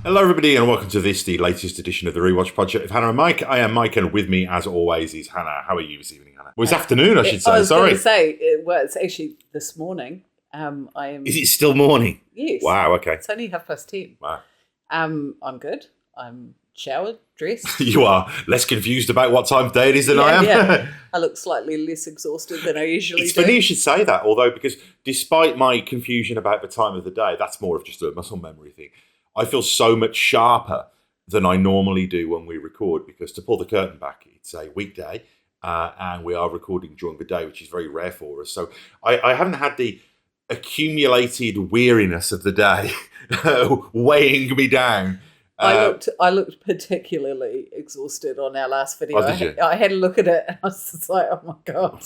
Hello, everybody, and welcome to this, the latest edition of the Rewatch Project with Hannah and Mike. I am Mike, and with me, as always, is Hannah. How are you this evening, Hannah? Well, it's afternoon, I should say. I was Sorry. going to say, well, it's actually this morning. I am. Is it still morning? Yes. Wow, okay. It's only 10:30. Wow. I'm good. I'm showered, dressed. You are less confused about what time of day it is than I am. Yeah. I look slightly less exhausted than I usually It's do. funny you should say that, although, because despite my confusion about the time of the day, that's more of just a muscle memory thing. I feel so much sharper than I normally do when we record, because to pull the curtain back, it's a weekday and we are recording during the day, which is very rare for us. So I haven't had the accumulated weariness of the day weighing me down. I looked particularly exhausted on our last video. Oh, did you? I had a look at it and I was just like, oh my God,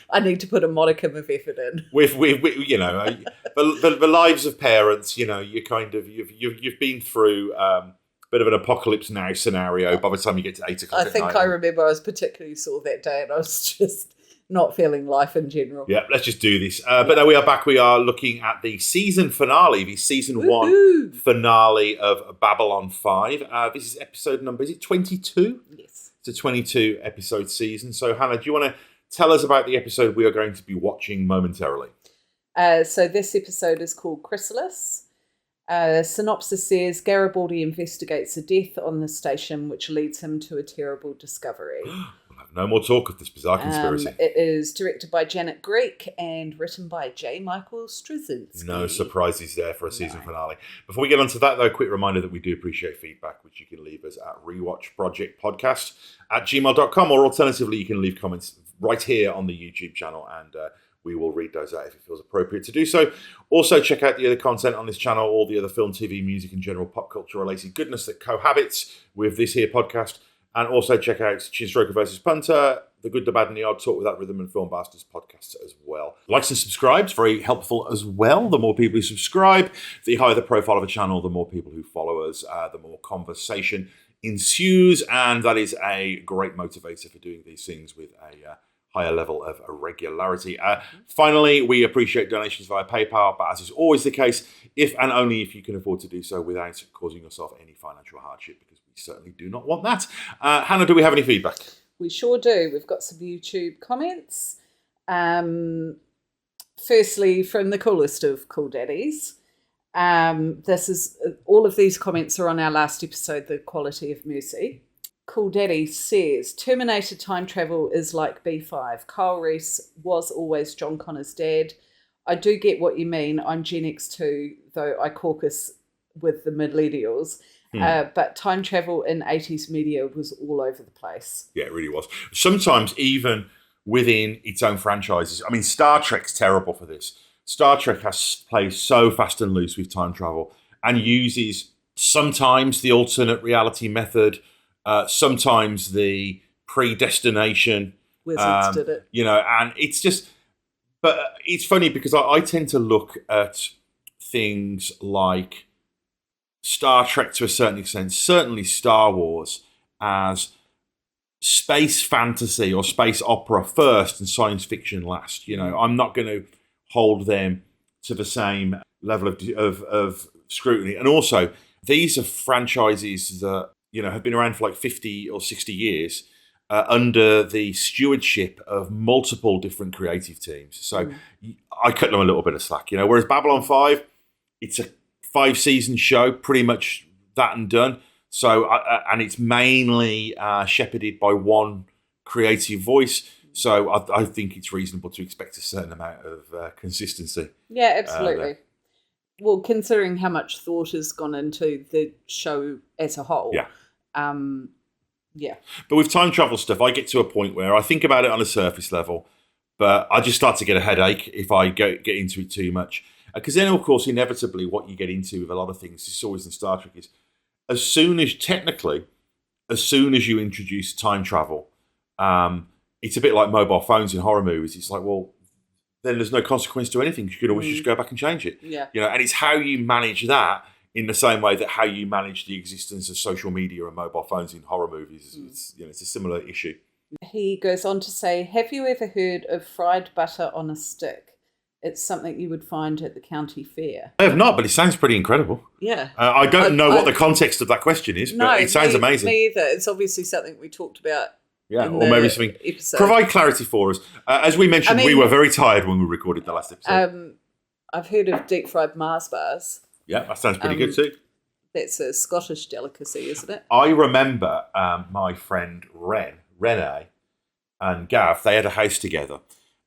I need to put a modicum of effort in. With you know, the lives of parents, you know, you've been through a bit of an apocalypse now scenario by the time you get to 8 o'clock I at think night. I remember I was particularly sore that day and I was just not feeling life in general. Yeah, let's just do this. But no, we are back. We are looking at the season finale, the season Woohoo! 1 finale of Babylon 5. This is episode number, is it 22? Yes. It's a 22 episode season. So Hannah, do you want to tell us about the episode we are going to be watching momentarily? So this episode is called Chrysalis. Synopsis says Garibaldi investigates a death on the station, which leads him to a terrible discovery. We'll have no more talk of this bizarre conspiracy. It is directed by Janet Greek and written by J. Michael Straczynski. No surprises there for a season finale. Before we get on to that, though, a quick reminder that we do appreciate feedback, which you can leave us at Rewatch Project Podcast at gmail.com, or alternatively, you can leave comments right here on the YouTube channel, and we will read those out if it feels appropriate to do so. Also, check out the other content on this channel, all the other film, TV, music, and general pop culture related goodness that cohabits with this here podcast. And also check out Chinstroker vs. Punter, The Good, the Bad, and the Odd, Talk Without Rhythm, and Film Bastards podcasts as well. Likes and subscribes, very helpful as well. The more people who subscribe, the higher the profile of a channel, the more people who follow us, the more conversation ensues. And that is a great motivator for doing these things with a higher level of regularity. Finally, we appreciate donations via PayPal, but as is always the case, if and only if you can afford to do so without causing yourself any financial hardship, because we certainly do not want that. Hannah, do we have any feedback? We sure do. We've got some YouTube comments. Firstly, from the coolest of cool daddies. This is all of these comments are on our last episode, The Quality of Mercy. Cool Daddy says, Terminator time travel is like B5. Kyle Reese was always John Connor's dad. I do get what you mean. I'm Gen X too, though I caucus with the millennials. But time travel in 80s media was all over the place. Yeah, it really was. Sometimes even within its own franchises. I mean, Star Trek's terrible for this. Star Trek has played so fast and loose with time travel and uses sometimes the alternate reality method, sometimes the predestination. Wizards did it. You know, and it's just, but it's funny because I tend to look at things like Star Trek to a certain extent, certainly Star Wars, as space fantasy or space opera first and science fiction last. You know, I'm not going to hold them to the same level of scrutiny. And also, these are franchises that, you know, have been around for like 50 or 60 years under the stewardship of multiple different creative teams. So I cut them a little bit of slack, you know, whereas Babylon 5, it's a 5-season show, pretty much that and done. So, and it's mainly shepherded by one creative voice. So I think it's reasonable to expect a certain amount of consistency. Yeah, absolutely. Well, considering how much thought has gone into the show as a whole. Yeah. Yeah. But with time travel stuff, I get to a point where I think about it on a surface level, but I just start to get a headache if I get into it too much. Because then, of course, inevitably what you get into with a lot of things, it's always in Star Trek, is as soon as you introduce time travel, it's a bit like mobile phones in horror movies. It's like, well, then there's no consequence to anything. You could always just go back and change it. Yeah. You know, and it's how you manage that in the same way that how you manage the existence of social media and mobile phones in horror movies. It's a similar issue. He goes on to say, have you ever heard of fried butter on a stick? it's something you would find at the county fair. I have not, but it sounds pretty incredible. Yeah. I don't know what the context of that question is, but it sounds amazing. Me either. It's obviously something we talked about. Yeah, or maybe something. Episode. Provide clarity for us. As we mentioned, we were very tired when we recorded the last episode. I've heard of deep fried Mars bars. Yeah, that sounds pretty good too. That's a Scottish delicacy, isn't it? I remember my friend Renee, and Gav, they had a house together,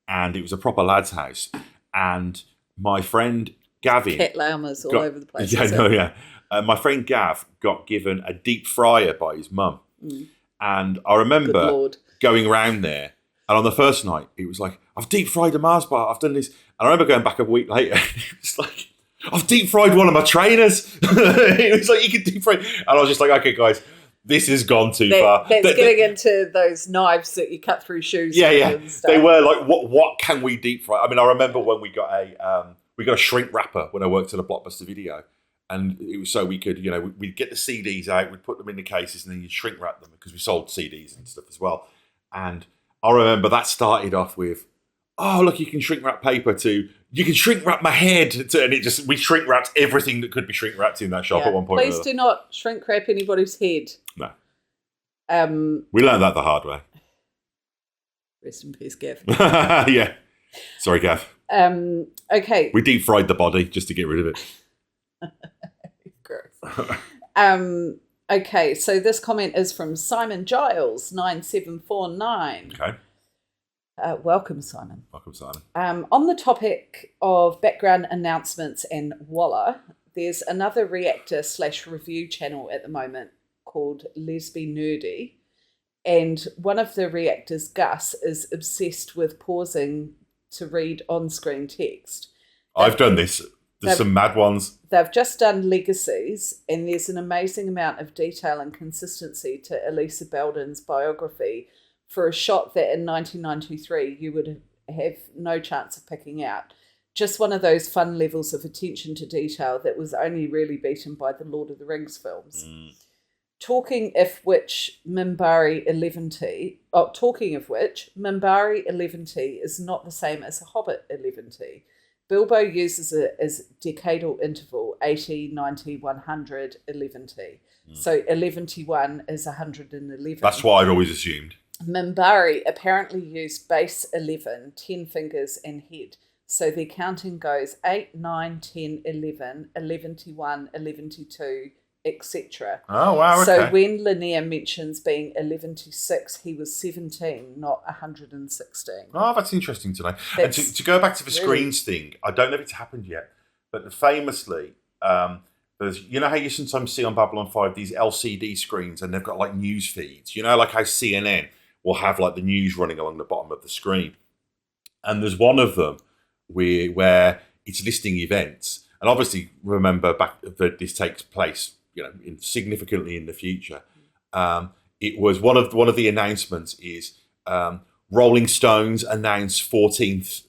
and it was a proper lad's house. And my friend Gavin... Cat llamas all over the place. My friend Gav got given a deep fryer by his mum. Mm. And I remember going around there, and on the first night, it was like, I've deep fried a Mars bar, I've done this. And I remember going back a week later, it was like, I've deep fried one of my trainers. It was like, you can deep fry. And I was just like, okay, guys, this has gone too far. That's getting into those knives that you cut through shoes. Yeah. And stuff. They were like, what can we deep fry? I mean, I remember when we got a shrink wrapper when I worked at a Blockbuster Video. And it was so we could, we'd get the CDs out, we'd put them in the cases, and then you'd shrink wrap them because we sold CDs and stuff as well. And I remember that started off with, oh, look, you can shrink wrap paper to, you can shrink wrap my head. And we shrink wrapped everything that could be shrink wrapped in that shop at one point. Please do not shrink wrap anybody's head. No. We learned that the hard way. Rest in peace, Gav. Yeah. Sorry, Gav. Okay. We deep fried the body just to get rid of it. Gross. Okay, so this comment is from Simon Giles 9749. Okay. Welcome, Simon. Welcome, Simon. On the topic of background announcements and Walla, there's another reactor/review channel at the moment called Lesby Nerdy, and one of the reactors, Gus, is obsessed with pausing to read on-screen text. I've done this. There's some mad ones. They've just done Legacies, and there's an amazing amount of detail and consistency to Elisa Belden's biography for a shot that in 1993 you would have no chance of picking out. Just one of those fun levels of attention to detail that was only really beaten by the Lord of the Rings films. Talking of which, Minbari 11T is not the same as a Hobbit 11T. Bilbo uses it as decadal interval, 80, 90, 100, 11T. So 11T1 is 111. That's what I'd always assumed. Minbari apparently used base 11, 10 fingers and head. So their counting goes 8, 9, 10, 11, 11T1, 11T2, etc. Oh, wow, okay. So when Linnea mentions being 11T6, he was 17, not 116. Oh, that's interesting to know. And to go back to the screens thing, I don't know if it's happened yet, but famously, there's, you know how you sometimes see on Babylon 5 these LCD screens and they've got like news feeds, like how CNN will have like the news running along the bottom of the screen. And there's one of them where it's listing events. And obviously, remember back that this takes place, significantly in the future. It was one of the announcements is Rolling Stones announced 14th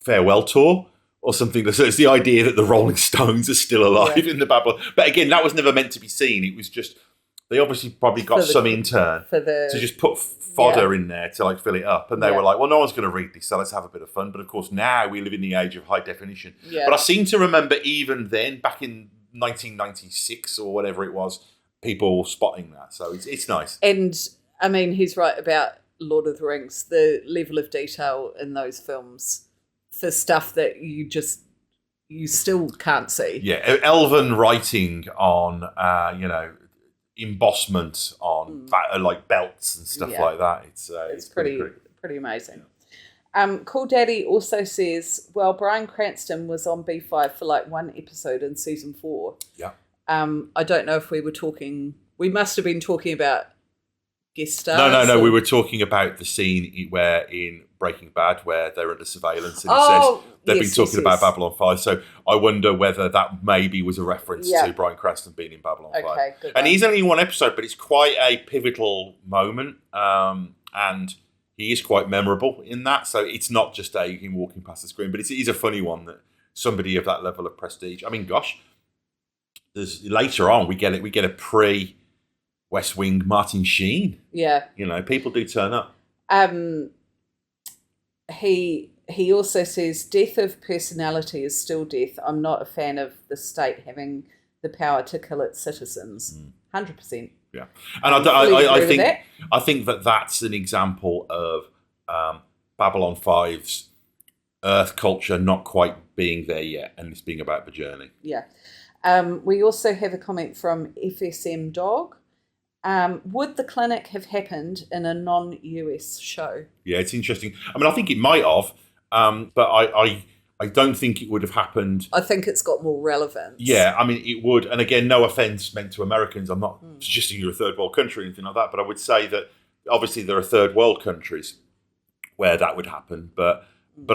farewell tour or something. So it's the idea that the Rolling Stones are still alive in the Babylon. But again, that was never meant to be seen. It was just they obviously probably got some intern to just put fodder in there to like fill it up, and they were like, well, no one's going to read this, so let's have a bit of fun. But of course, now we live in the age of high definition. But I seem to remember even then, back in 1996 or whatever it was, people spotting that. So it's nice. And I mean, he's right about Lord of the Rings. The level of detail in those films for stuff that you still can't see. Yeah, elven writing on embossment on like belts and stuff like that. It's pretty amazing. Cool Daddy also says, well, Bryan Cranston was on B5 for like one episode in season 4. Yeah. I don't know if we must have been talking about guest stars. No. We were talking about the scene where in Breaking Bad where they're under surveillance and it says they've been talking about Babylon 5. So I wonder whether that maybe was a reference to Bryan Cranston being in Babylon 5. Good and he's only in one episode, but it's quite a pivotal moment. And he is quite memorable in that. So it's not just him walking past the screen, but it is a funny one that somebody of that level of prestige. I mean, gosh, there's later on we get a pre West Wing Martin Sheen. Yeah. People do turn up. He He also says, death of personality is still death. I'm not a fan of the state having the power to kill its citizens. 100%. Yeah, and I think that that's an example of Babylon 5's Earth culture not quite being there yet, and it's being about the journey. Yeah. We also have a comment from FSM Dog. Would the clinic have happened in a non-US show? Yeah, it's interesting. I mean, I think it might have, but I don't think it would have happened. I think it's got more relevance. Yeah, I mean, it would. And again, no offence meant to Americans. I'm not suggesting you're a third world country or anything like that, but I would say that obviously there are third world countries where that would happen. But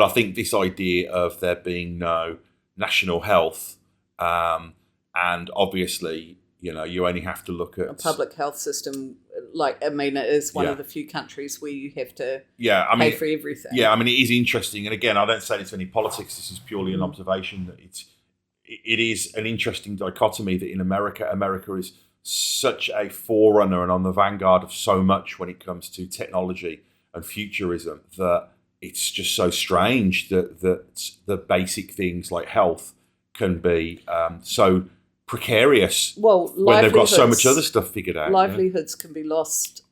I think this idea of there being no national health, and obviously, you only have to look at a public health system. It is one of the few countries where you have to pay for everything. Yeah, I mean, it is interesting. And again, I don't say this any politics. This is purely an observation that it is an interesting dichotomy that in America is such a forerunner and on the vanguard of so much when it comes to technology and futurism that it's just so strange that the basic things like health can be so precarious when they've got so much other stuff figured out. Livelihoods can be lost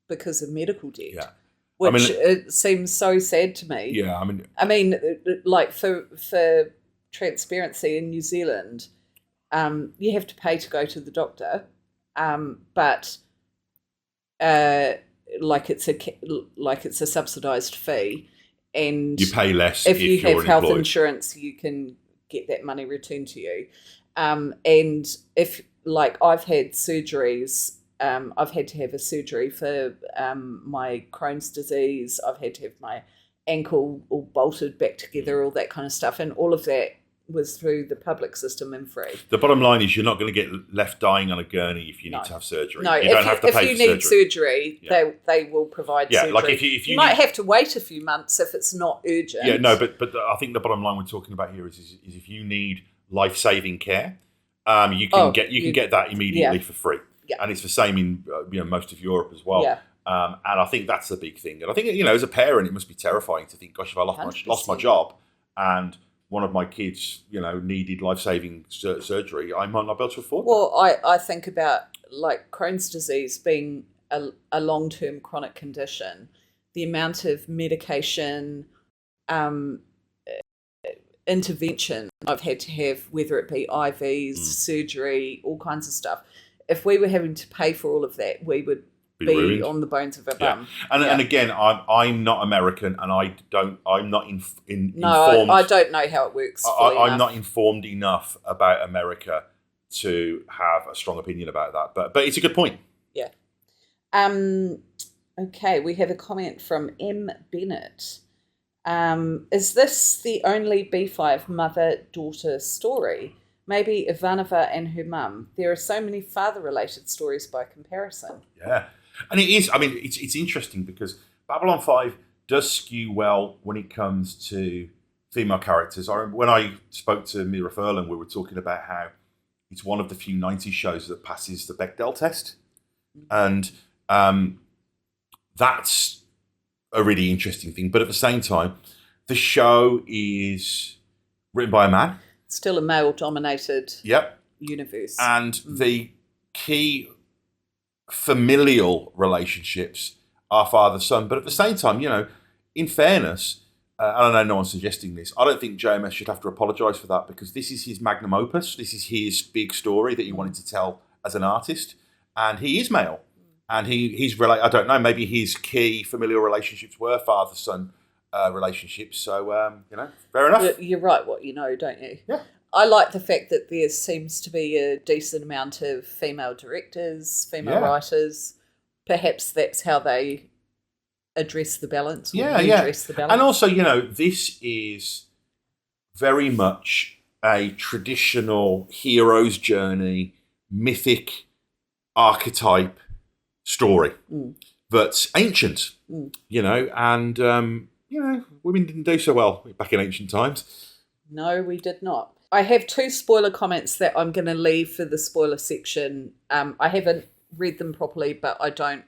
because of medical debt, which it seems so sad to me. Yeah, I mean, like for transparency in New Zealand, you have to pay to go to the doctor, but it's a subsidised fee, and you pay less if you have health employed. Insurance. You can get that money returned to you. And if I've had surgeries, I've had to have a surgery for my Crohn's disease. I've had to have my ankle all bolted back together, all that kind of stuff. And all of that was through the public system and free. The bottom line is you're not going to get left dying on a gurney if you need to have surgery. No, you don't have to pay for surgery. If you need surgery, they will provide surgery. Like if you might have to wait a few months if it's not urgent. Yeah, no, but I think the bottom line we're talking about here is if you need life-saving care, you can get that immediately for free. Yeah. And it's the same in most of Europe as well. Yeah. And I think that's the big thing. And I think as a parent, it must be terrifying to think, gosh, if I lost my job and one of my kids, needed life-saving surgery, I might not be able to afford. Well, I think about Crohn's disease being a long-term chronic condition, the amount of medication, intervention I've had to have, whether it be IVs, surgery, all kinds of stuff. If we were having to pay for all of that, we would be on the bones of our bum. And again, I'm not American, and I'm not informed. I don't know how it works. I'm not informed enough about America to have a strong opinion about that. But it's a good point. Yeah. Okay, we have a comment from M. Bennett. Is this the only B5 mother-daughter story? Maybe Ivanova and her mum. There are so many father-related stories by comparison. Yeah. And it is, it's interesting because Babylon 5 does skew well when it comes to female characters. I remember when I spoke to Mira Furlan, we were talking about how it's one of the few 90s shows that passes the Bechdel test. And that's a really interesting thing. But at the same time, the show is written by a man. Still a male-dominated universe. And the key familial relationships are father-son. But at the same time, in fairness, I know no one's suggesting this, I don't think JMS should have to apologise for that because this is his magnum opus. This is his big story that he wanted to tell as an artist. And he is male. And he's I don't know, maybe his key familial relationships were father-son relationships. So, fair enough. You're right what you know, don't you? Yeah. I like the fact that there seems to be a decent amount of female directors, female writers. Perhaps that's how they address the balance. Address the balance. And also, this is very much a traditional hero's journey, mythic archetype story that's ancient, and women didn't do so well back in ancient times. No, we did not. I have 2 spoiler comments that I'm going to leave for the spoiler section. I haven't read them properly, but I don't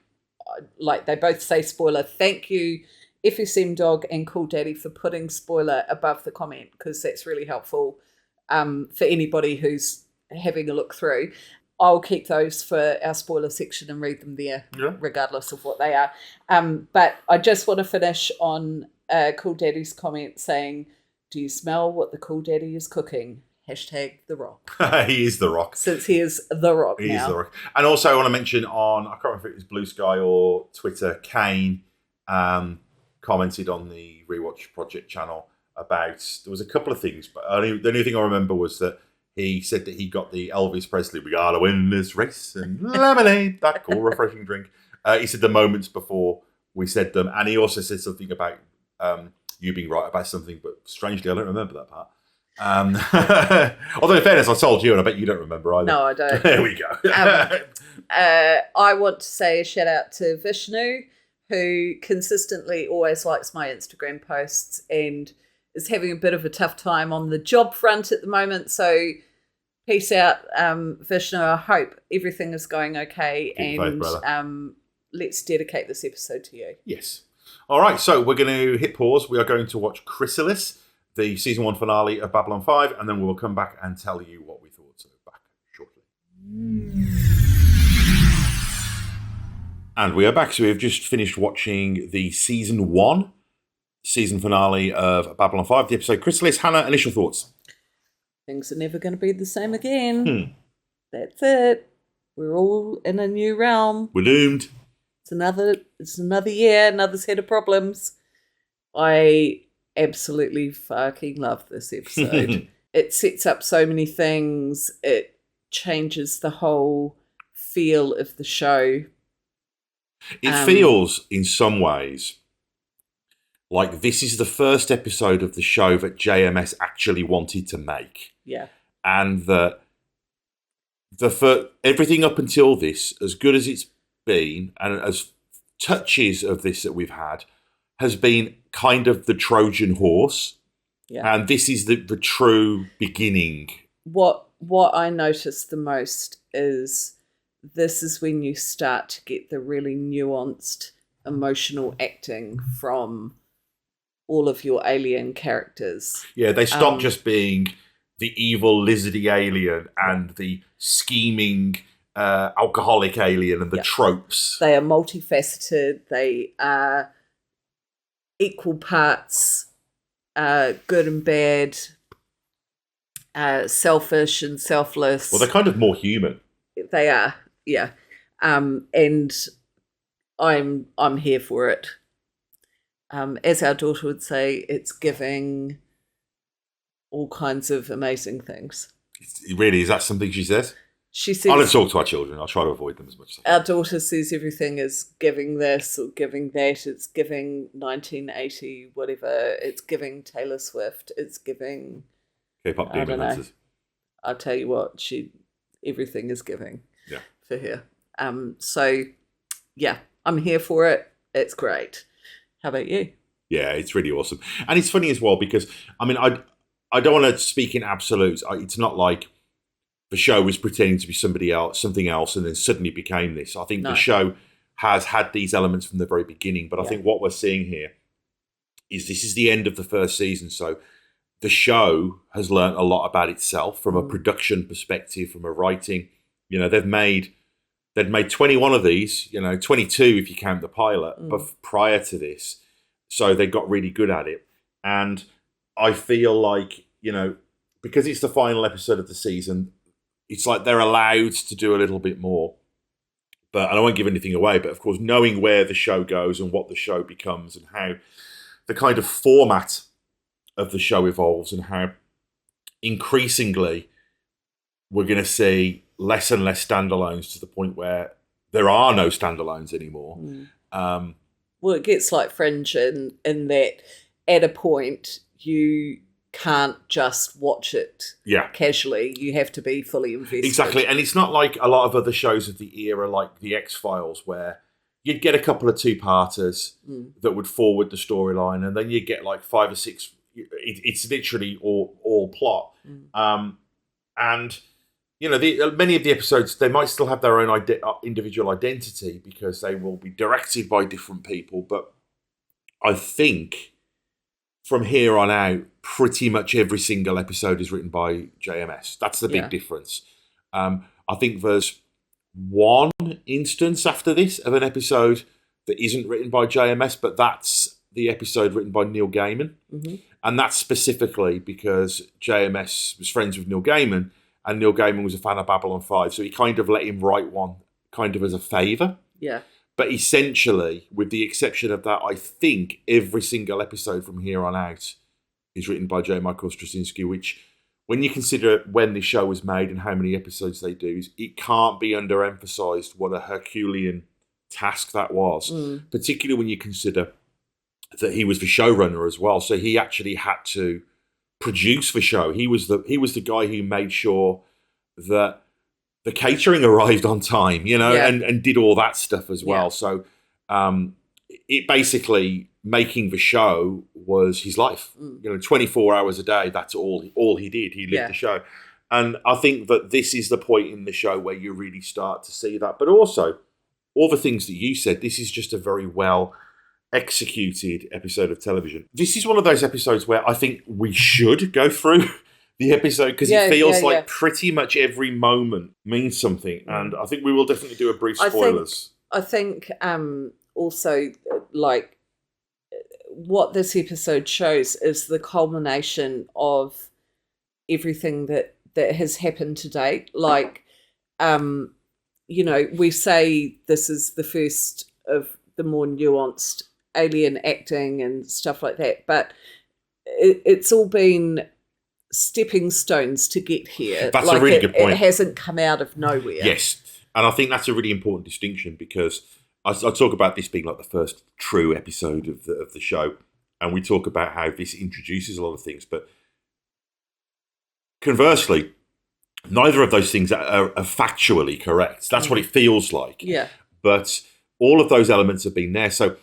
they both say spoiler. Thank you, FSM Dog and Cool Daddy for putting spoiler above the comment, because that's really helpful for anybody who's having a look through. I'll keep those for our spoiler section and read them there, regardless of what they are. But I just want to finish on Cool Daddy's comment saying, "Do you smell what the Cool Daddy is cooking? Hashtag The Rock." He is The Rock. Since he is The Rock He now. is The Rock. And also I want to mention on, I can't remember if it was Blue Sky or Twitter, Kane commented on the Rewatch Project channel about, there was a couple of things, but the only thing I remember was that he said that he got the Elvis Presley, "We gotta win this race," and lemonade, that cool, refreshing drink. He said the moments before we said them. And he also said something about you being right about something, but strangely, I don't remember that part. Although in fairness, I told you, and I bet you don't remember either. No, I don't. There we go. I want to say a shout out to Vishnu, who consistently always likes my Instagram posts and is having a bit of a tough time on the job front at the moment. So peace out, Vishnu. I hope everything is going okay. Keep and faith, let's dedicate this episode to you. Yes. All right, so we're going to hit pause. We are going to watch Chrysalis, the season 1 finale of Babylon 5, and then we'll come back and tell you what we thought. So back shortly. And we are back. So we've just finished watching the season 1 season finale of Babylon 5, the episode Chrysalis. Hannah, initial thoughts? Things are never going to be the same again. That's it. We're all in a new realm. We're doomed. It's another year, another set of problems. I absolutely fucking love this episode. It sets up so many things. It changes the whole feel of the show. It feels, in some ways, like this is the first episode of the show that JMS actually wanted to make. Yeah. And that everything up until this, as good as it's been, and as touches of this that we've had, has been kind of the Trojan horse. Yeah. And this is the true beginning. What I noticed the most is this is when you start to get the really nuanced emotional acting from all of your alien characters. Yeah, they stop just being the evil lizardy alien and the scheming alcoholic alien and the tropes. They are multifaceted. They are equal parts good and bad, selfish and selfless. Well, they're kind of more human. They are, yeah. And I'm here for it. As our daughter would say, it's giving all kinds of amazing things. Really, is that something she says? She says, I don't talk to our children. I'll try to avoid them as much as I can. Our daughter says everything is giving this or giving that. It's giving 1980, whatever. It's giving Taylor Swift. It's giving K-pop demon hunters. I'll tell you what, everything is giving for her. So, yeah, I'm here for it. It's great. How about you? Yeah, it's really awesome. And it's funny as well because, I mean, I don't want to speak in absolutes. It's not like the show was pretending to be something else, and then suddenly became this. I think the show has had these elements from the very beginning, but I think what we're seeing here is this is the end of the first season. So the show has learned a lot about itself from a production perspective, from a writing. You know, they've made 21 of these, 22 if you count the pilot, but prior to this. So they got really good at it. And I feel like, because it's the final episode of the season, it's like they're allowed to do a little bit more. But I won't give anything away, but of course, knowing where the show goes and what the show becomes and how the kind of format of the show evolves and how increasingly we're going to see less and less standalones to the point where there are no standalones anymore. Well, it gets like Fringe in that at a point you can't just watch it casually. You have to be fully invested. Exactly. And it's not like a lot of other shows of the era, like The X-Files, where you'd get a couple of two-parters that would forward the storyline, and then you'd get like 5 or 6. It's literally all plot. And, many of the episodes, they might still have their own individual identity because they will be directed by different people, but I think from here on out, pretty much every single episode is written by JMS. That's the big difference. I think there's one instance after this of an episode that isn't written by JMS, but that's the episode written by Neil Gaiman. Mm-hmm. And that's specifically because JMS was friends with Neil Gaiman, and Neil Gaiman was a fan of Babylon 5, so he kind of let him write one kind of as a favour. Yeah. But essentially, with the exception of that, I think every single episode from here on out is written by J. Michael Straczynski, which, when you consider when this show was made and how many episodes they do, it can't be underemphasised what a Herculean task that was, particularly when you consider that he was the showrunner as well. So he actually had to produce the show. He was the guy who made sure that the catering arrived on time, and did all that stuff as well. So it basically, making the show was his life. 24 hours a day, that's all he did. He lived the show. And I think that this is the point in the show where you really start to see that. But also, all the things that you said, this is just a very well executed episode of television. This is one of those episodes where I think we should go through the episode, because it feels like pretty much every moment means something. And I think we will definitely do a brief spoilers. I think also, like, what this episode shows is the culmination of everything that has happened to date. Like, we say this is the first of the more nuanced alien acting and stuff like that, but it's all been stepping stones to get here. That's a really good point. It hasn't come out of nowhere. Yes, and I think that's a really important distinction, because I talk about this being like the first true episode of the show, and we talk about how this introduces a lot of things, but conversely, neither of those things are factually correct. That's what it feels like. Yeah. But all of those elements have been there. So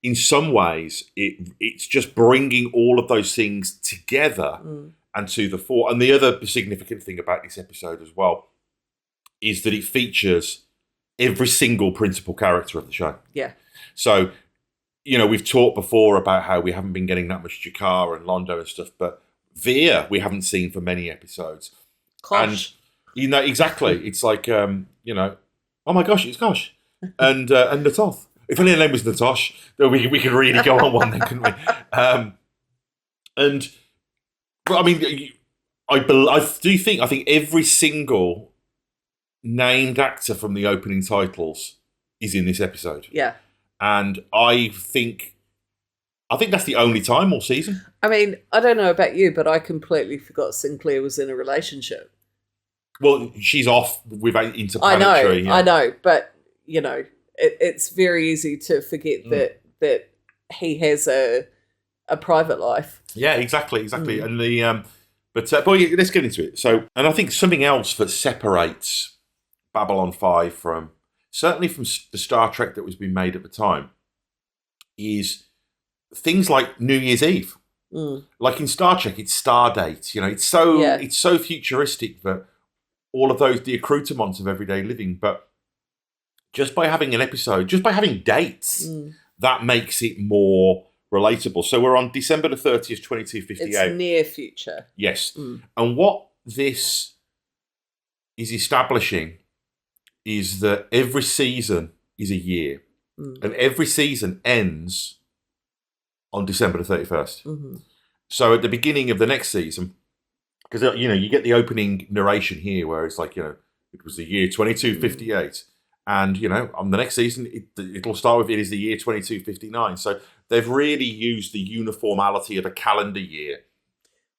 in some ways, it's just bringing all of those things together and to the fore. And the other significant thing about this episode as well is that it features every single principal character of the show. Yeah. So, we've talked before about how we haven't been getting that much Jakar and Londo and stuff, but Veer we haven't seen for many episodes. Kosh. And, exactly. It's like, oh my gosh, it's Kosh. And Natoth. If only her name was Natosh, then we could really go on one then, couldn't we? I think every single named actor from the opening titles is in this episode. Yeah. And I think that's the only time all season. I mean, I don't know about you, but I completely forgot Sinclair was in a relationship. Well, she's off with Interplanetary. I know, but it's very easy to forget that he has a private life. Yeah, exactly. And but let's get into it. So, and I think something else that separates Babylon 5 from the Star Trek that was being made at the time is things like New Year's Eve. Like in Star Trek, it's star dates. It's so futuristic that all of those, the accoutrements of everyday living, but just by having an episode, just by having dates, that makes it more relatable. So we're on December the 30th, 2258. It's near future. Yes. And what this is establishing is that every season is a year. And every season ends on December the 31st. Mm-hmm. So at the beginning of the next season, because, you get the opening narration here where it's like, it was the year 2258. And, on the next season, it'll start with, it is the year 2259. So they've really used the uniformity of a calendar year.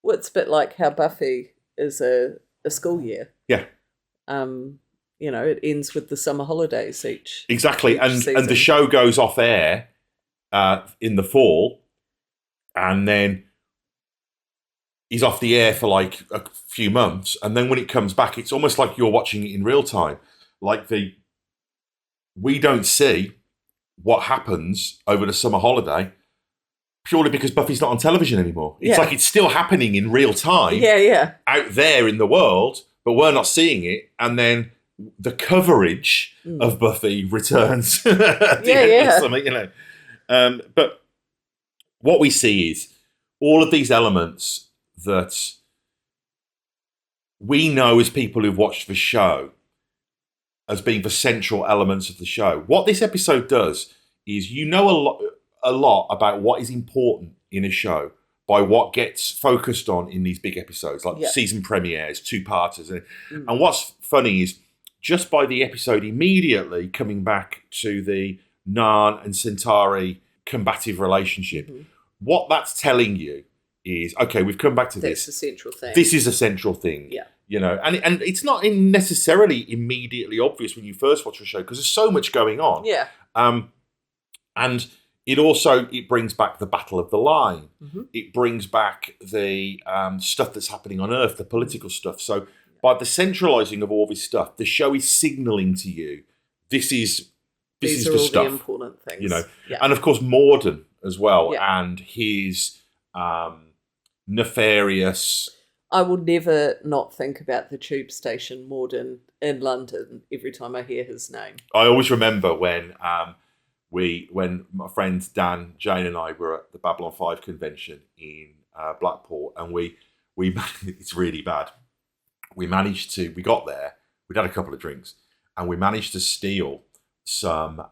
Well, it's a bit like how Buffy is a school year. Yeah. It ends with the summer holidays each. Exactly. And the show goes off air in the fall, and then he's off the air for like a few months. And then when it comes back, it's almost like you're watching it in real time. Like we don't see what happens over the summer holiday purely because Buffy's not on television anymore. It's like it's still happening in real time out there in the world, but we're not seeing it. And then the coverage of Buffy returns at the end of something, But what we see is all of these elements that we know as people who've watched the show as being the central elements of the show. What this episode does is you know a lot about what is important in a show by what gets focused on in these big episodes, like season premieres, two-parters. And what's funny is just by the episode immediately coming back to the Narn and Centauri combative relationship, what that's telling you is, okay, we've come back to this. That's a central thing. This is a central thing. Yeah. You know, and it's not necessarily immediately obvious when you first watch a show because there's so much going on. Yeah. And it brings back the Battle of the Line. It brings back the stuff that's happening on Earth, the political stuff. So by the centralising of all this stuff, the show is signalling to you this is These the are all stuff. the important things. You know, and of course Morden as well, and his nefarious. I will never not think about the tube station Morden in London every time I hear his name. I always remember when my friend Dan, Jane and I were at the Babylon 5 convention in Blackpool, and we it's really bad. We got there, we'd had a couple of drinks, and we managed to steal some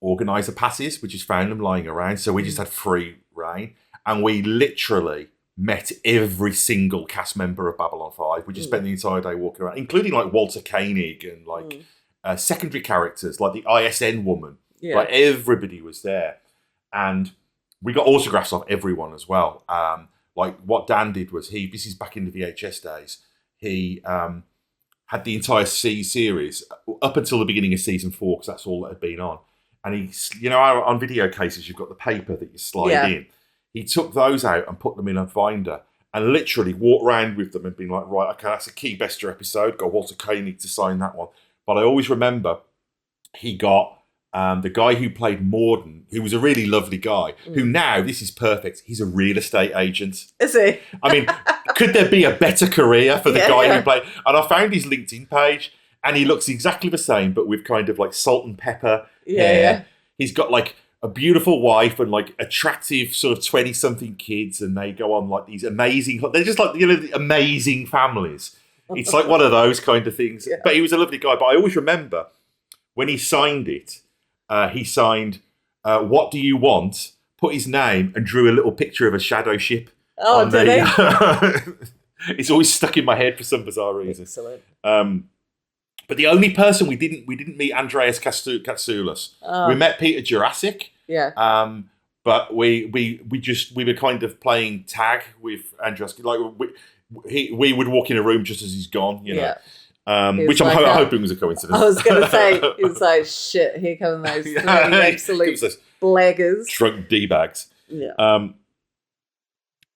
organiser passes. We just found them lying around, so we just had free reign, and we literally met every single cast member of Babylon 5. We just spent the entire day walking around, including like Walter Koenig and like secondary characters like the ISN woman. Yeah. Like everybody was there, and we got autographs off everyone as well. Like what Dan did was this is back in the VHS days. He had the entire series up until the beginning of season 4 because that's all that had been on. And he, on video cases you've got the paper that you slide in. He took those out and put them in a binder and literally walked around with them and been like, right, okay, that's a Key Bester episode. Got Walter Koenig to sign that one. But I always remember he got the guy who played Morden, who was a really lovely guy, who now, this is perfect, he's a real estate agent. Is he? I mean, could there be a better career for the guy who played? And I found his LinkedIn page, and he looks exactly the same, but with kind of like salt and pepper hair. Yeah. He's got like a beautiful wife and like attractive sort of 20-something kids, and they go on like these amazing, they're just like, amazing families. It's like one of those kind of things. Yeah. But he was a lovely guy. But I always remember when he signed it, he signed, what do you want? Put his name and drew a little picture of a shadow ship. Oh, did he? It's always stuck in my head for some bizarre reason. Excellent. But the only person we didn't meet Andreas Katsoulis. Oh. We met Peter Jurassic. Yeah. But we were kind of playing tag with Andreas. Like we would walk in a room just as he's gone. You know. Yeah. Which I'm hoping was a coincidence. I was going to say, it's like, shit, here come those absolute blaggers. Shrunk D-bags. Yeah.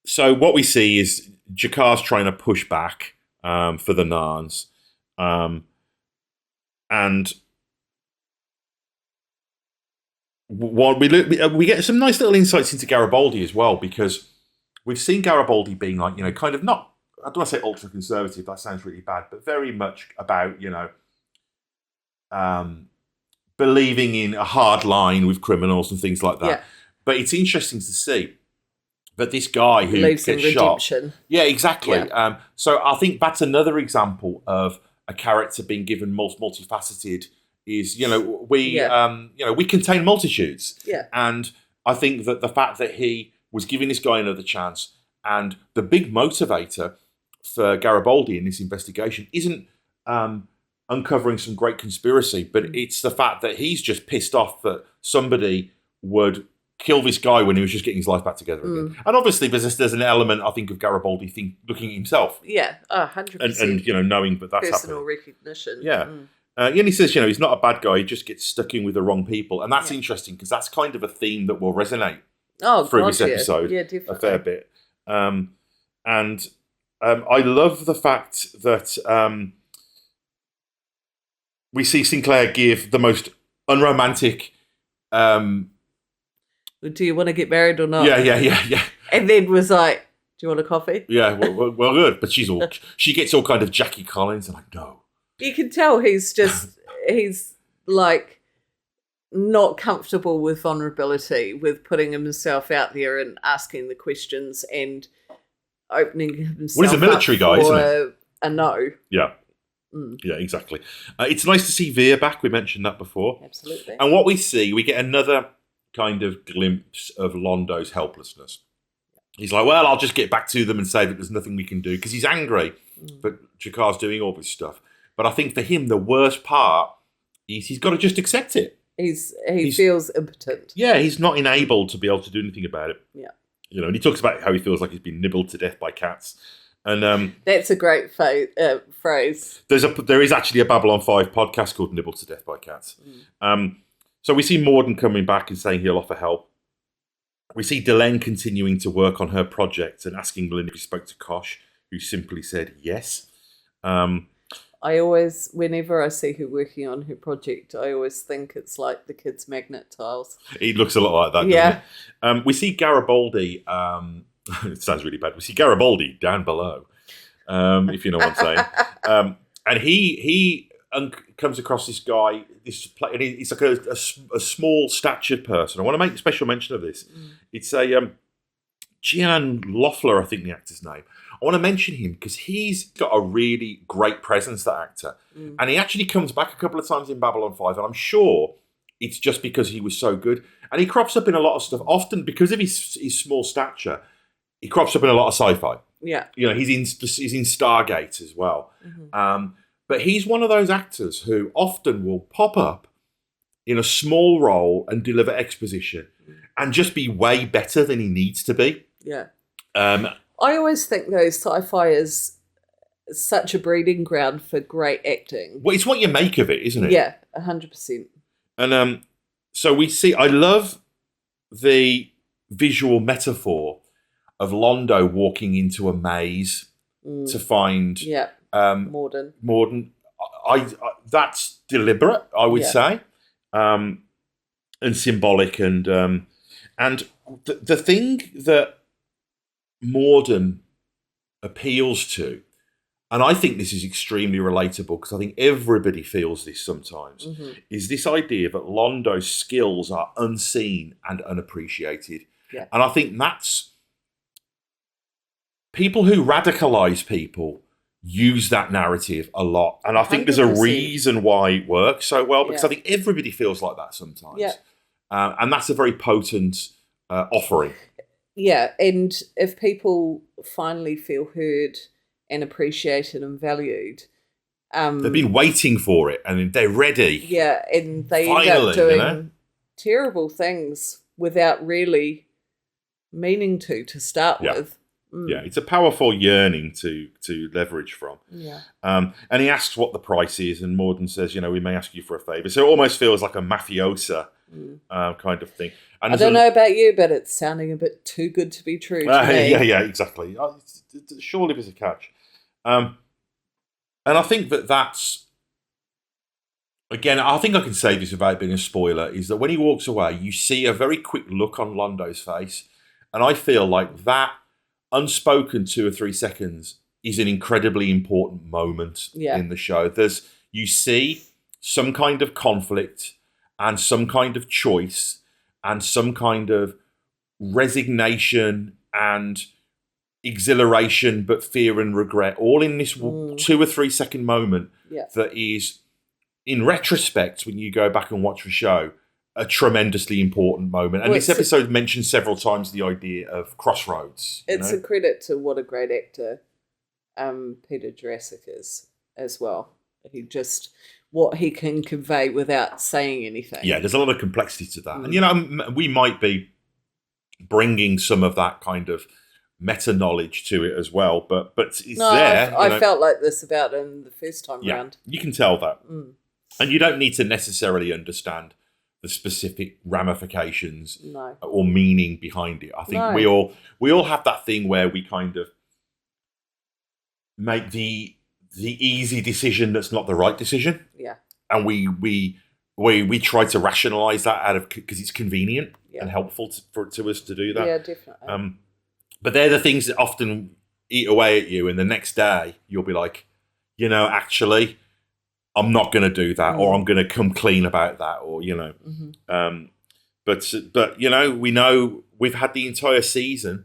So what we see is Jakar's trying to push back for the Narns. And we get some nice little insights into Garibaldi as well, because we've seen Garibaldi being like, kind of not, I don't want to say ultra conservative, that sounds really bad, but very much about, believing in a hard line with criminals and things like that. Yeah. But it's interesting to see that this guy who gets shot. Yeah, exactly. Yeah. So I think that's another example of a character being given multifaceted. Is we contain multitudes. Yeah. And I think that the fact that he was giving this guy another chance, and the big motivator for Garibaldi in this investigation isn't uncovering some great conspiracy, but it's the fact that he's just pissed off that somebody would kill this guy when he was just getting his life back together again. And obviously there's an element, I think, of Garibaldi looking at himself. Yeah, 100%. And knowing that that's personal happening. Recognition. Yeah. And he says, he's not a bad guy, he just gets stuck in with the wrong people. And that's interesting, because that's kind of a theme that will resonate through this episode a fair bit. And I love the fact that we see Sinclair give the most unromantic... do you want to get married or not? Yeah. And then was like, do you want a coffee? Yeah, well good. But she gets all kind of Jackie Collins and like, no. You can tell he's like not comfortable with vulnerability, with putting himself out there and asking the questions and opening himself Well, he's a military guy, isn't he? A no. Yeah. Yeah, exactly. It's nice to see Veer back. We mentioned that before. Absolutely. And what we see, we get another kind of glimpse of Londo's helplessness. He's like, well, I'll just get back to them and say that there's nothing we can do, because he's angry that Jakar's doing all this stuff. But I think for him, the worst part is he's got to just accept it. He feels impotent. Yeah, he's not enabled to be able to do anything about it. Yeah. You know, and he talks about how he feels like he's been nibbled to death by cats. And that's a great phrase. There is actually a Babylon 5 podcast called Nibbled to Death by Cats. So we see Morden coming back and saying he'll offer help. We see Delenn continuing to work on her project and asking Lynn if he spoke to Kosh, who simply said yes. I always, whenever I see her working on her project, I always think it's like the kids' magnet tiles. He looks a lot like that, doesn't he? We see Garibaldi... it sounds really bad. We see Garibaldi down below, if you know what I'm saying. And he comes across this guy, and he's like a small statured person. I want to make special mention of this. It's a Gian Loeffler, I think the actor's name. I want to mention him because he's got a really great presence, that actor. And he actually comes back a couple of times in Babylon 5, and I'm sure it's just because he was so good. And he crops up in a lot of stuff, often because of his small stature. He crops up in a lot of sci-fi. Yeah. You know, he's in Stargate as well. But he's one of those actors who often will pop up in a small role and deliver exposition and just be way better than he needs to be. Yeah. I always think, though, sci-fi is such a breeding ground for great acting. Well, it's what you make of it, isn't it? Yeah, 100%. And so we see, I love the visual metaphor of Londo walking into a maze to find Morden. I that's deliberate, I would say, and symbolic, and the thing that Morden appeals to, and I think this is extremely relatable because I think everybody feels this sometimes, is this idea that Londo's skills are unseen and unappreciated. Yeah. And I think that's... People who radicalise people use that narrative a lot. And I think there's a reason why it works so well, because I think everybody feels like that sometimes. Yeah. And that's a very potent offering. Yeah, and if people finally feel heard and appreciated and valued... they've been waiting for it and they're ready. Yeah, and they end up doing terrible things without really meaning to start with. Yeah, it's a powerful yearning to leverage from. Yeah. And he asks what the price is, and Morden says, we may ask you for a favour. So it almost feels like a mafiosa kind of thing. And I don't know about you, but it's sounding a bit too good to be true to me. Yeah, exactly. Surely there's a catch. And I think that's... Again, I think I can say this without being a spoiler, is that when he walks away, you see a very quick look on Londo's face. And I feel like that unspoken 2 or 3 seconds is an incredibly important moment in the show. You see some kind of conflict and some kind of choice and some kind of resignation and exhilaration, but fear and regret, all in this 2 or 3 second moment that is, in retrospect, when you go back and watch the show, a tremendously important moment. And this episode mentions several times the idea of crossroads. It's a credit to what a great actor Peter Jurassic is as well. What he can convey without saying anything. Yeah, there's a lot of complexity to that. And, we might be bringing some of that kind of meta-knowledge to it as well, but it's there. I felt like this about him the first time round. You can tell that. And you don't need to necessarily understand the specific ramifications or meaning behind it. I think we all have that thing where we kind of make the easy decision that's not the right decision. Yeah. And we try to rationalize that out of because it's convenient and helpful to us to do that. Yeah, definitely. But they're the things that often eat away at you, and the next day you'll be like, actually, I'm not going to do that, or I'm going to come clean about that, or But we know we've had the entire season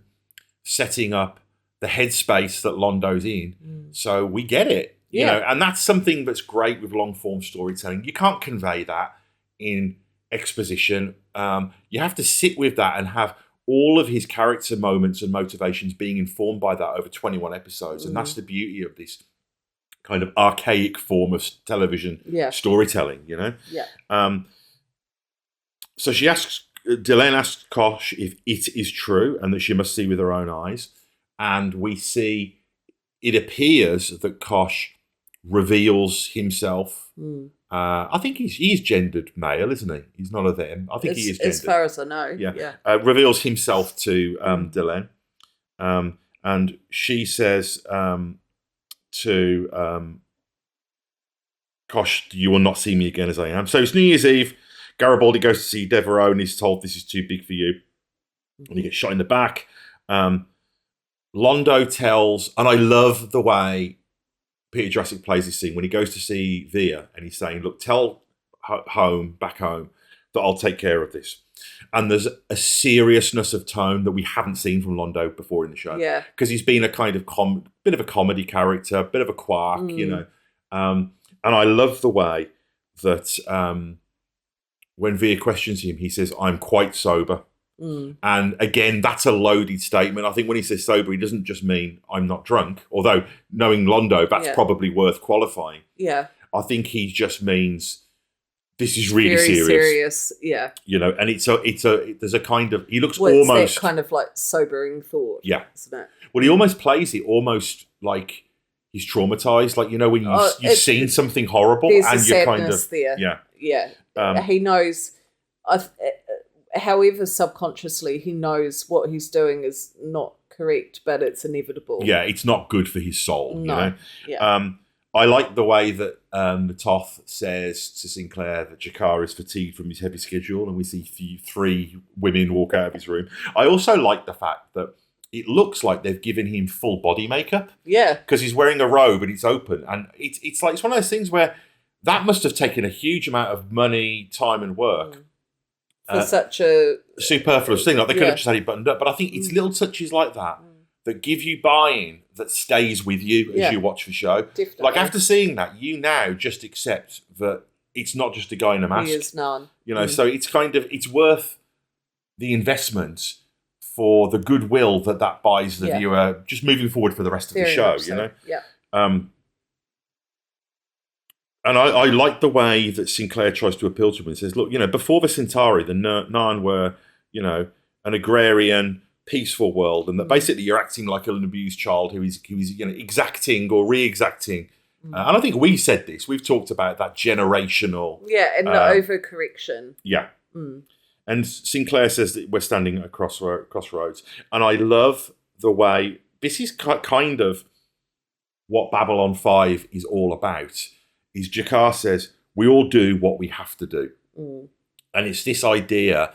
setting up the headspace that Londo's in, so we get it. You know, and that's something that's great with long form storytelling. You can't convey that in exposition. You have to sit with that and have all of his character moments and motivations being informed by that over 21 episodes, and that's the beauty of this kind of archaic form of television storytelling. So Delenn asks Kosh if it is true and that she must see with her own eyes, and we see it appears that Kosh reveals himself. I think he's gendered male, isn't he? He's not a them. I think he is gendered. As far as I know. Yeah. Reveals himself to Delenn. And she says to Kosh, you will not see me again as I am. So it's New Year's Eve. Garibaldi goes to see Devereaux and he's told this is too big for you. And he gets shot in the back. Londo tells, and I love the way Peter Jurassic plays this scene when he goes to see Via and he's saying, look, tell back home, that I'll take care of this. And there's a seriousness of tone that we haven't seen from Londo before in the show. Yeah. Because he's been a kind of bit of a comedy character, a bit of a quark, And I love the way that when Via questions him, he says, I'm quite sober. And again, that's a loaded statement. I think when he says sober, he doesn't just mean I'm not drunk, although knowing Londo, that's probably worth qualifying. Yeah. I think he just means this is really very serious. Yeah. And there's a kind of, he looks it's almost that kind of like sobering thought. Yeah. Isn't it? Well, he almost plays it almost like he's traumatized, like when you've seen something horrible and you're kind of there. Yeah. He knows. However, subconsciously, he knows what he's doing is not correct, but it's inevitable. Yeah, it's not good for his soul. No. Yeah. I like the way that Natoth says to Sinclair that Jakar is fatigued from his heavy schedule, and we see three women walk out of his room. I also like the fact that it looks like they've given him full body makeup. Yeah. Because he's wearing a robe and it's open, and it's one of those things where that must have taken a huge amount of money, time, and work. For such a superfluous thing. Like they could have just had it buttoned up. But I think it's little touches like that that give you buy-in that stays with you as you watch the show. Definitely. Like after seeing that, you now just accept that it's not just a guy in a mask. He is none. So it's kind of, it's worth the investment for the goodwill that buys the viewer just moving forward for the rest of the show, Yeah. And I like the way that Sinclair tries to appeal to him and says, look, before the Centauri, the Narn were, an agrarian, peaceful world, and that basically you're acting like an abused child who is exacting or re-exacting. And I think we said this. We've talked about that generational... Yeah, and the overcorrection. Yeah. And Sinclair says that we're standing at a crossroads. And I love the way... This is kind of what Babylon 5 is all about. Is Jakar says, we all do what we have to do. And it's this idea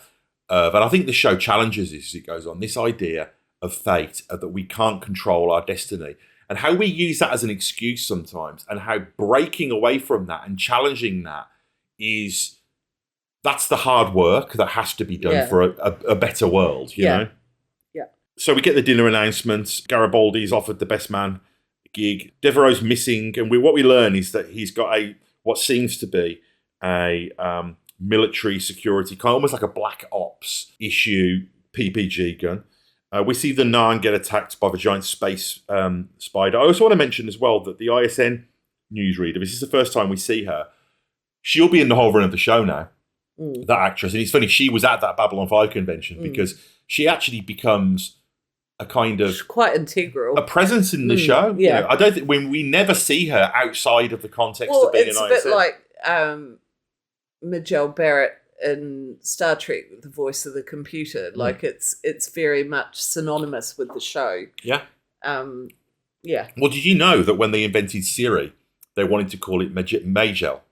of, and I think the show challenges this as it goes on, this idea of fate, that we can't control our destiny, and how we use that as an excuse sometimes, and how breaking away from that and challenging that that's the hard work that has to be done for a better world, you know? Yeah. So we get the dinner announcements. Garibaldi's offered the best man gig. Devereaux's missing, and what we learn is that he's got what seems to be a military security, kind of almost like a black ops issue PPG gun. We see the Narn get attacked by the giant space spider. I also want to mention as well that the ISN newsreader, this is the first time we see her. She'll be in the whole run of the show now, that actress. And it's funny, she was at that Babylon 5 convention because she actually becomes a kind of... She's quite integral. A presence in the show. Yeah. I don't think... we never see her outside of the context of being an ISN. It's a bit like Majel Barrett in Star Trek, the voice of the computer. Like it's very much synonymous with the show. Yeah. Yeah. Well, did you know that when they invented Siri, they wanted to call it Majel?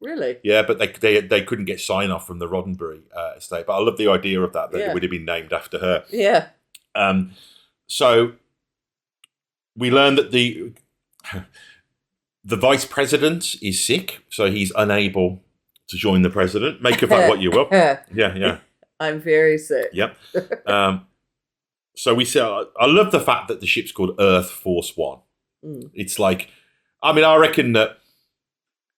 Really? Yeah, but they couldn't get sign-off from the Roddenberry estate. But I love the idea of that it would have been named after her. Yeah. So we learn that The vice president is sick, so he's unable to join the president. Make of that what you will. Yeah. I'm very sick. Yep. So we say, I love the fact that the ship's called Earth Force One. It's like, I reckon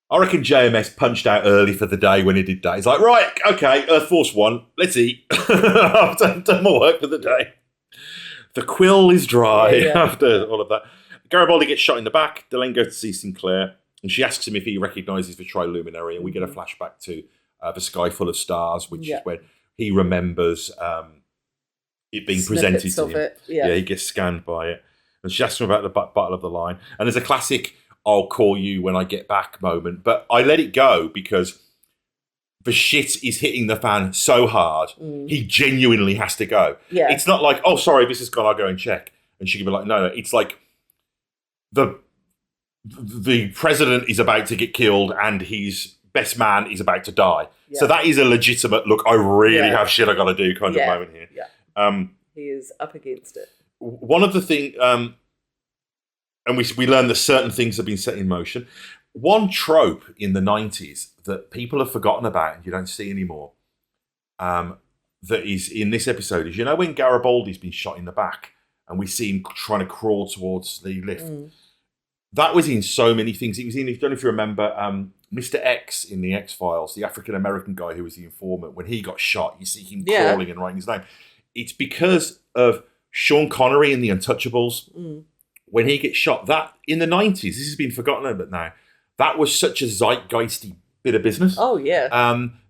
JMS punched out early for the day when he did that. He's like, right, okay, Earth Force One, let's eat. I've done my work for the day. The quill is dry after all of that. Garibaldi gets shot in the back. Delenn goes to see Sinclair, and she asks him if he recognises the Triluminary, and we get a flashback to the Sky Full of Stars, which is when he remembers it being presented to him. He gets scanned by it. And she asks him about the Battle of the Line. And there's a classic, I'll call you when I get back moment. But I let it go because the shit is hitting the fan so hard, he genuinely has to go. Yeah. It's not like, oh, sorry, this has gone, I'll go and check. And she can be like, no. It's like the president is about to get killed and his best man is about to die. Yeah. So that is a legitimate, look, I really have shit I got to do kind of moment here. Yeah. He is up against it. One of the things, and we learn that certain things have been set in motion. One trope in the 90s that people have forgotten about and you don't see anymore, that is in this episode, is, when Garibaldi's been shot in the back and we see him trying to crawl towards the lift. That was in so many things. It was in, I don't know if you remember, Mr. X in the X-Files, the African-American guy who was the informant. When he got shot, you see him crawling and writing his name. It's because of Sean Connery in The Untouchables. When he gets shot, that in the 90s, this has been forgotten about now, that was such a zeitgeisty bit of business. Oh, yeah.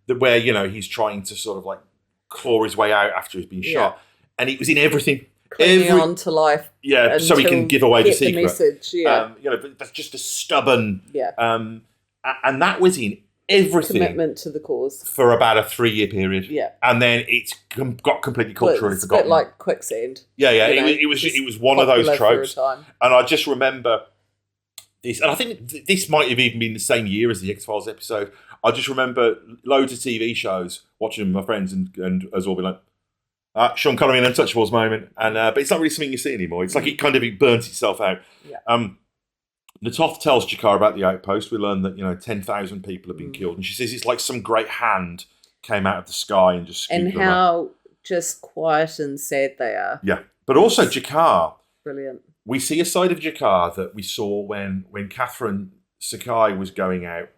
Where, he's trying to sort of like claw his way out after he's been shot. And it was in everything. Clinging on to life. Yeah, so he can give away the secret. Message, but that's just a stubborn... and that was in everything. Commitment to the cause. For about a 3-year period. Yeah. And then it's got completely culturally forgotten. It's a bit like Quicksand. Yeah. It was one of those tropes. And I just remember this, and I think this might have even been the same year as the X-Files episode. I just remember loads of TV shows, watching them with my friends, and us all be like, Sean Connery and Untouchables moment. And but it's not really something you see anymore. It's like it burns itself out. Yeah. Natoth tells Jakar about the outpost. We learn that 10,000 people have been killed, and she says it's like some great hand came out of the sky and just scooped them how just quiet and sad they are. Yeah, but also Jakar. Brilliant. We see a side of Jakar that we saw when Catherine Sakai was going out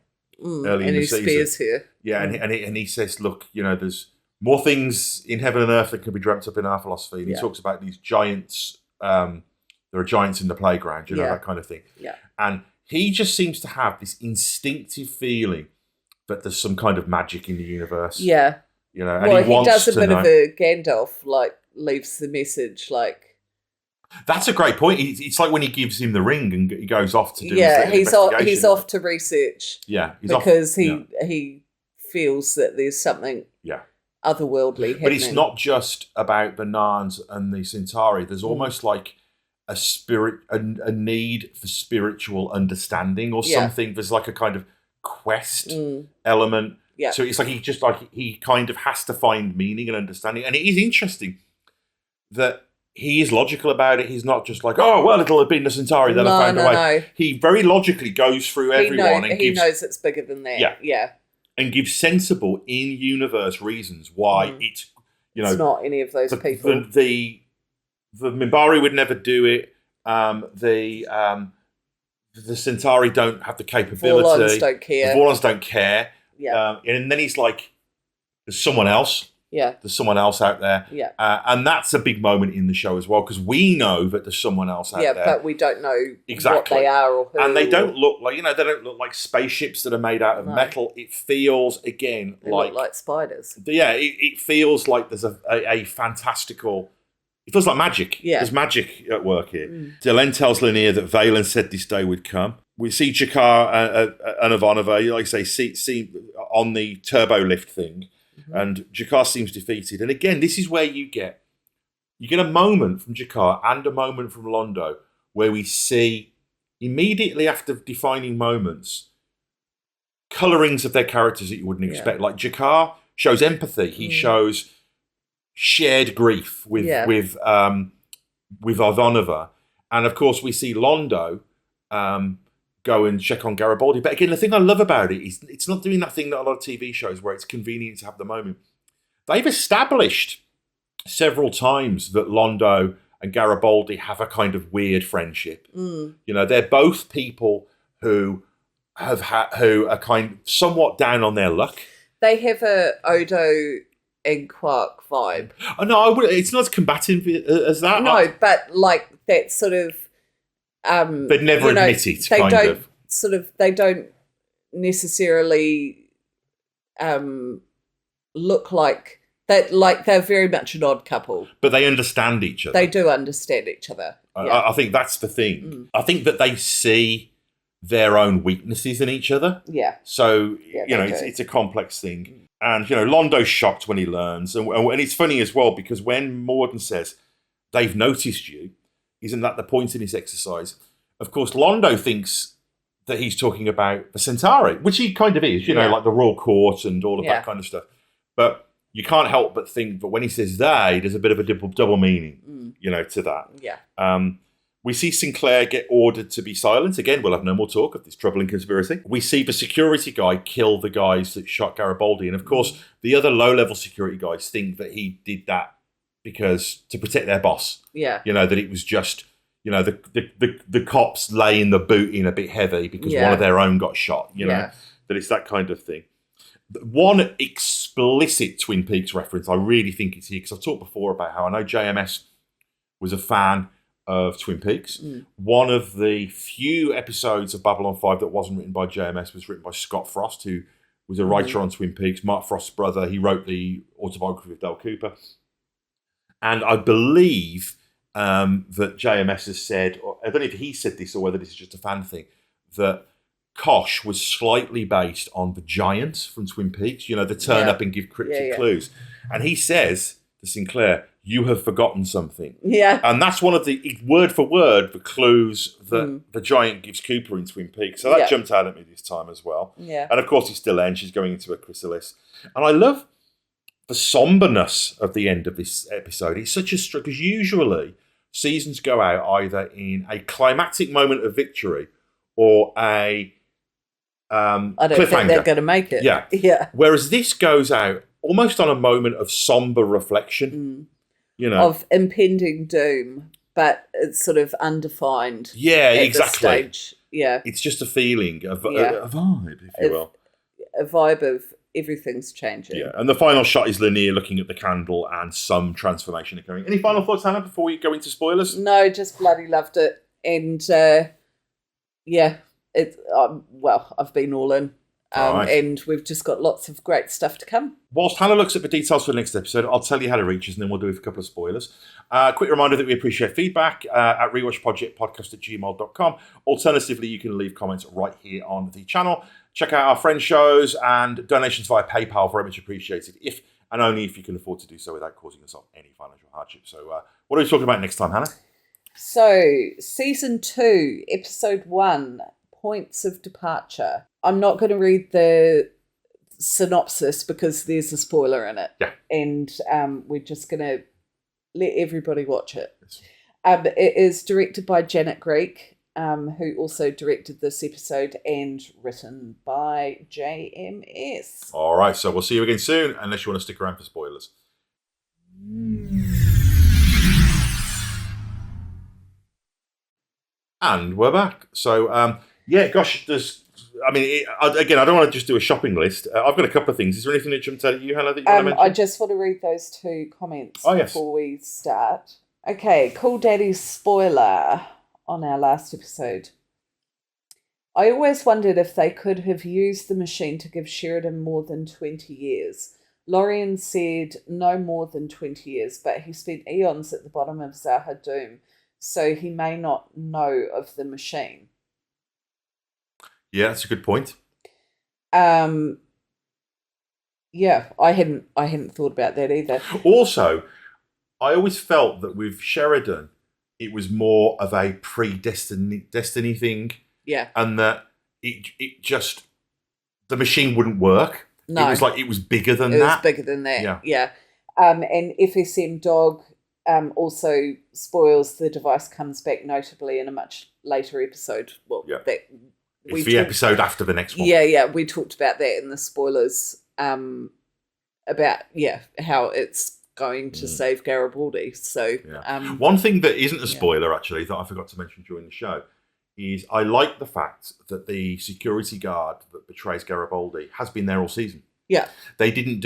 early in the season. And he spears her. Yeah, and he says, look, there's more things in heaven and earth that can be dreamt up in our philosophy. And he talks about these giants. There are giants in the playground, that kind of thing. Yeah. And he just seems to have this instinctive feeling that there's some kind of magic in the universe. Yeah. And he does a bit of a Gandalf, leaves the message, That's a great point. It's like when he gives him the ring and he goes off to do he's off to research. Yeah. Because he feels that there's something otherworldly happening. But it's not just about the Narns and the Centauri. There's almost like a need for spiritual understanding or something. There's like a kind of quest element. Yeah. So it's like he kind of has to find meaning and understanding. And it is interesting that he is logical about it. He's not just like, oh, well, it'll have been the Centauri that I found a way. No. He very logically goes through everyone. He knows it's bigger than that. Yeah. And gives sensible in-universe reasons why it's not any of those people. The Minbari would never do it. The Centauri don't have the capability. The Vorlons don't care. Yeah. And then he's like, there's someone else. Yeah. There's someone else out there. Yeah. And that's a big moment in the show as well, because we know that there's someone else out there. Yeah, but we don't know what they are or who. And they don't look like, they don't look like spaceships that are made out of metal. It feels, again, they look like spiders. Yeah, it feels like there's a fantastical... It feels like magic. Yeah. There's magic at work here. Delenn tells Lanier that Valen said this day would come. We see Jakar and Ivanova, like I say, see on the turbo lift thing, and Jakar seems defeated. And again, this is where you get a moment from Jakar and a moment from Londo where we see, immediately after defining moments, colorings of their characters that you wouldn't expect. Like Jakar shows empathy. He shows shared grief with Ivanova, and of course we see Londo go and check on Garibaldi. But again, the thing I love about it is it's not doing that thing that a lot of TV shows where it's convenient to have the moment. They've established several times that Londo and Garibaldi have a kind of weird friendship. You know, they're both people who are somewhat down on their luck. They have a Odo and Quark vibe. Oh, no, it's not as combative as that. No, but like that sort of. They'd never admit it. They don't necessarily look like that. Like they're very much an odd couple, but they understand each other. They do understand each other. I think that's the thing. I think that they see their own weaknesses in each other. Yeah. So it's a complex thing, and Londo's shocked when he learns, and it's funny as well because when Morden says they've noticed you. Isn't that the point in his exercise? Of course, Londo thinks that he's talking about the Centauri, which he kind of is, like the Royal Court and all of that kind of stuff. But you can't help but think that when he says they, there's a bit of a double meaning, to that. Yeah. We see Sinclair get ordered to be silent. Again, we'll have no more talk of this troubling conspiracy. We see the security guy kill the guys that shot Garibaldi. And of course, the other low-level security guys think that he did that because to protect their boss. Yeah. That it was just, the cops laying the boot in a bit heavy because one of their own got shot, that it's that kind of thing. One explicit Twin Peaks reference, I really think it's here, because I've talked before about how I know JMS was a fan of Twin Peaks. One of the few episodes of Babylon 5 that wasn't written by JMS was written by Scott Frost, who was a writer on Twin Peaks, Mark Frost's brother. He wrote the autobiography of Dale Cooper. And I believe that JMS has said, or I don't know if he said this or whether this is just a fan thing, that Kosh was slightly based on the Giant from Twin Peaks, the turn up and give cryptic clues. And he says to Sinclair, you have forgotten something. Yeah. And that's one of the, word for word, the clues that the Giant gives Cooper in Twin Peaks. So that jumped out at me this time as well. Yeah. And of course, he's still there and she's going into a Chrysalis. And I love the somberness of the end of this episode. It's such a struggle, because usually seasons go out either in a climactic moment of victory or a I don't think they're going to make it. Yeah. Yeah. Whereas this goes out almost on a moment of somber reflection, Of impending doom, but it's sort of undefined. Yeah, at exactly. This stage. Yeah. It's just a feeling, a vibe, if you will. A vibe of everything's changing. Yeah, and the final shot is Lanier looking at the candle and some transformation occurring. Any final thoughts, Hannah, before we go into spoilers? No, just bloody loved it. And I've been all in. Right. And we've just got lots of great stuff to come. Whilst Hannah looks at the details for the next episode, I'll tell you how to reach us and then we'll do a couple of spoilers. Quick reminder that we appreciate feedback at rewatchprojectpodcast@gmail.com. Alternatively, you can leave comments right here on the channel. Check out our friend shows, and donations via PayPal, very much appreciated, if and only if you can afford to do so without causing yourself any financial hardship. So what are we talking about next time, Hannah? So, Season 2, Episode 1, Points of Departure. I'm not going to read the synopsis because there's a spoiler in it. Yeah. And we're just going to let everybody watch it. It is directed by Janet Greek, who also directed this episode, and written by JMS. All right, so we'll see you again soon, unless you want to stick around for spoilers. And we're back. So, again, I don't want to just do a shopping list. I've got a couple of things. Is there anything that jumped out at you, Hannah, that you want to mention? I just want to read those two comments before we start. Okay, Cool Daddy's spoiler on our last episode. I always wondered if they could have used the machine to give Sheridan more than 20 years. Lorian said no more than 20 years, but he spent eons at the bottom of Zahadum, so he may not know of the machine. Yeah, that's a good point. I hadn't thought about that either. Also, I always felt that with Sheridan, it was more of a destiny thing. Yeah. And that it just, the machine wouldn't work. No. It was like, it was bigger than that. It was bigger than that. Yeah. And FSM Dog also spoils the device comes back notably in a much later episode. Well, that It's the episode after the next one. Yeah, we talked about that in the spoilers, about how it's going to save Garibaldi. So one thing that isn't a spoiler actually that I forgot to mention during the show is I like the fact that the security guard that betrays Garibaldi has been there all season. Yeah. They didn't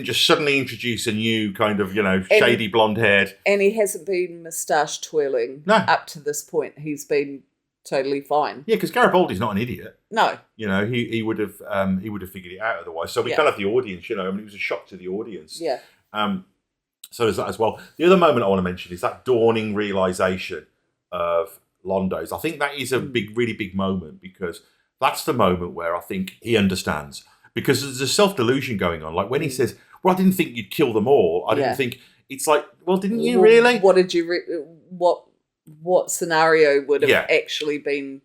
just suddenly introduce a new kind of, shady blonde haired. And he hasn't been moustache twirling up to this point. He's been totally fine. Yeah, because Garibaldi's not an idiot. No. He would have figured it out otherwise. So we kind of have the audience, it was a shock to the audience. Yeah. So there's that as well. The other moment I want to mention is that dawning realization of Londo's. I think that is a really big moment, because that's the moment where I think he understands. Because there's a self-delusion going on. Like when he says, well, I didn't think you'd kill them all. I didn't think... It's like, well, didn't you really? What did you... What scenario would have actually been...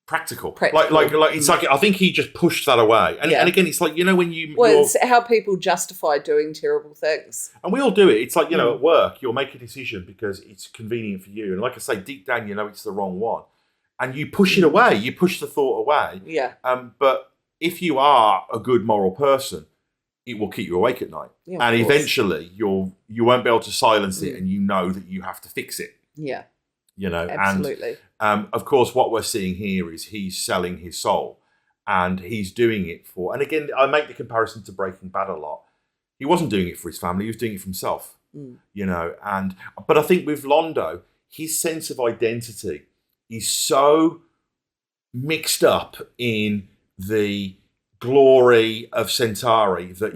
Practical. Like it's like, I think he just pushed that away. And again, it's like, when you... Well, it's how people justify doing terrible things. And we all do it. It's like, at work, you'll make a decision because it's convenient for you. And like I say, deep down, it's the wrong one. And you push it away. You push the thought away. Yeah. But if you are a good moral person, it will keep you awake at night. Yeah, and eventually you won't be able to silence it, and you know that you have to fix it. Yeah. Absolutely. And of course, what we're seeing here is he's selling his soul, and he's doing it for, and again, I make the comparison to Breaking Bad a lot. He wasn't doing it for his family, he was doing it for himself, but I think with Londo, his sense of identity is so mixed up in the glory of Centauri that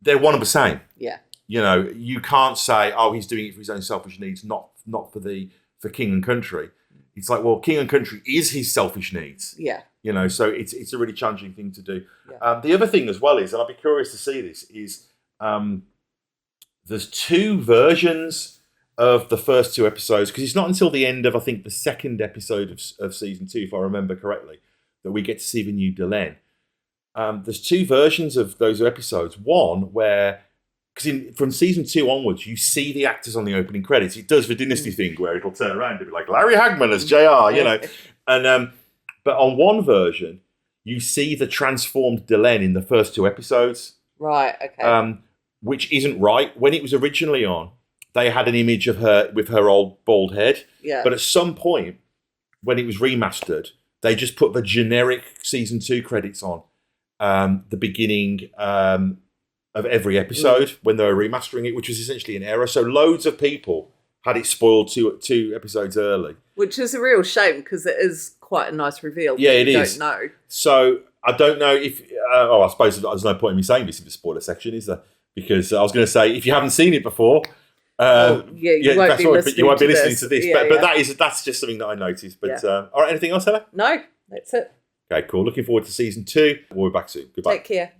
they're one and the same. Yeah. You can't say, oh, he's doing it for his own selfish needs, not for king and country. It's like, well, king and country is his selfish needs. Yeah. So it's a really challenging thing to do. Yeah. The other thing as well is, and I'd be curious to see this, is there's two versions of the first two episodes, because it's not until the end of, I think, the second episode of season 2, if I remember correctly, that we get to see the new Delenn. There's two versions of those episodes. One where, because from season 2 onwards, you see the actors on the opening credits. It does the Dynasty thing where it'll turn around and be like Larry Hagman as JR, And but on one version, you see the transformed Delenn in the first 2 episodes. Right. Okay. Which isn't right. When it was originally on, they had an image of her with her old bald head. Yeah. But at some point, when it was remastered, they just put the generic season 2 credits on the beginning of every episode when they were remastering it, which was essentially an error. So loads of people had it spoiled two episodes early. Which is a real shame, because it is quite a nice reveal. Yeah, it is. Don't know. So I don't know if... I suppose there's no point in me saying this in the spoiler section, is there? Because I was going to say, if you haven't seen it before... you won't be listening to this. But that's just something that I noticed. But all right, anything else, Hella? No, that's it. Okay, cool. Looking forward to season 2. We'll be back soon. Goodbye. Take care.